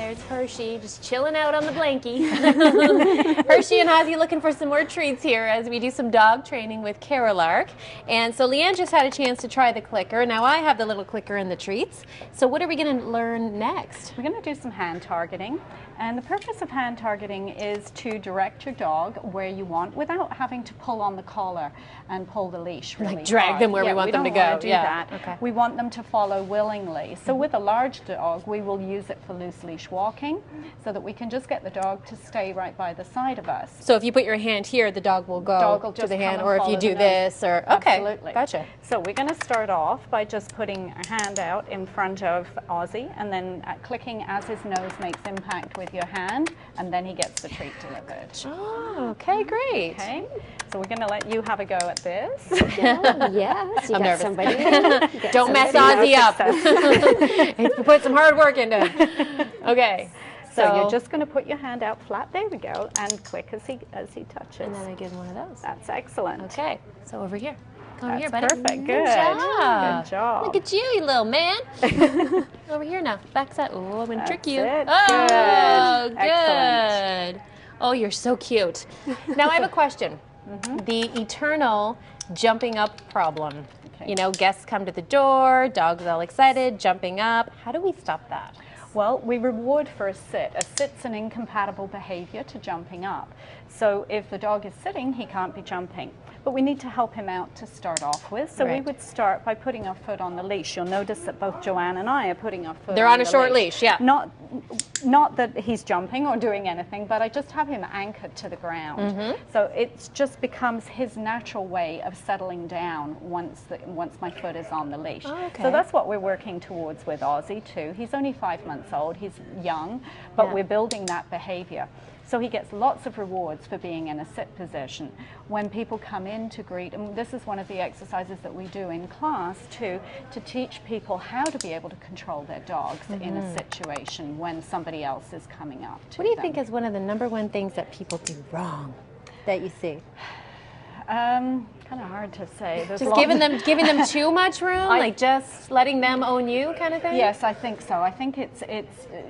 There's Hershey just chilling out on the blankie. Hershey and Ozzy looking for some more treats here as we do some dog training with Carolark. And so Leanne just had a chance to try the clicker. Now I have the little clicker and the treats. So what are we going to learn next? We're going to do some hand targeting. And the purpose of hand targeting is to direct your dog where you want without having to pull on the collar and pull the leash really like drag hard. them where we want them to go. We don't want to do that. Okay. We want them to follow willingly. So with a large dog, we will use it for loose leash walking so that we can just get the dog to stay right by the side of us. So if you put your hand here, the dog will go to the hand, or if you do this, or okay, absolutely. Gotcha. So we're going to start off by just putting a hand out in front of Ozzy and then clicking as his nose makes impact with your hand, and then he gets the treat delivered. Oh, okay, great. Okay, so we're going to let you have a go at this. Yes, you I'm got nervous. somebody. Don't mess Ozzy up. Put some hard work into it. Okay. So you're just going to put your hand out flat. There we go, and click as he touches. And then I give him one of those. That's excellent. Okay. So over here. Over That's here, buddy. perfect. Good job. Good job. Look at you little man. Over here now. Backside. Oh, I'm going to trick you. It. Oh, good. Excellent. Oh, you're so cute. Now I have a question. The eternal jumping up problem. Okay. You know, guests come to the door, dog's all excited, jumping up. How do we stop that? Well, we reward for a sit. A sit's an incompatible behavior to jumping up. So if the dog is sitting, he can't be jumping. But we need to help him out to start off with. So we would start by putting our foot on the leash. You'll notice that both Joanne and I are putting our foot They're on a short leash, yeah. Not that he's jumping or doing anything, but I just have him anchored to the ground. So it just becomes his natural way of settling down once my foot is on the leash. Oh, okay. So that's what we're working towards with Ozzy too. He's only 5 months old, he's young, but we're building that behavior. So he gets lots of rewards for being in a sit position. When people come in to greet, and this is one of the exercises that we do in class too, to teach people how to be able to control their dogs in a situation when somebody else is coming up to What do you them. think is one of the #1 things that people do wrong that you see? Kind of hard to say. There's Just giving them too much room, like just letting them own you kind of thing? Yes, I think so. I think it's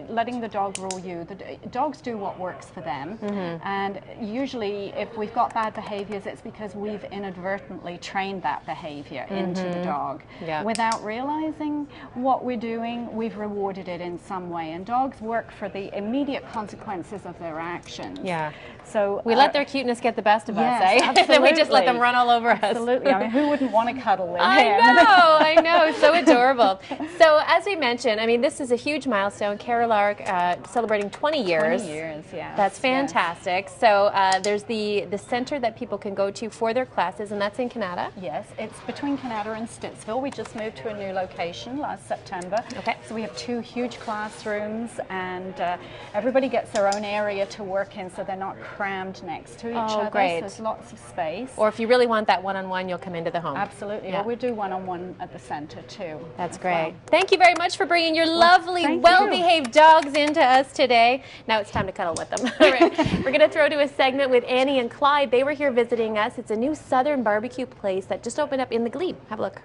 letting the dog rule you. The dogs do what works for them, and usually if we've got bad behaviors, it's because we've inadvertently trained that behavior into the dog. Yeah. Without realizing what we're doing, we've rewarded it in some way, and dogs work for the immediate consequences of their actions. Yeah. So we let their cuteness get the best of us, yes, eh? Then we just let them run all over us. Absolutely. I mean, who wouldn't want to cuddle with him? I know, so adorable. So as we mentioned, I mean, this is a huge milestone. Carolark celebrating 20 years. 20 years, yeah. That's fantastic. Yes. So there's the center that people can go to for their classes, and that's in Canada. Yes, it's between Canada and Stittsville. We just moved to a new location last September. Okay. So we have 2 huge classrooms, and everybody gets their own area to work in, so they're not crammed next to each other. Great. So there's lots of space. Or if you really want that one-on-one, you'll come into the home. Absolutely. Yeah. Or we do one-on-one at the center too. That's great. Thank you very much for bringing your lovely, you. well-behaved dogs into us today. Now it's time to cuddle with them. All right. We're going to throw to a segment with Annie and Clyde. They were here visiting us. It's a new Southern barbecue place that just opened up in the Glebe. Have a look.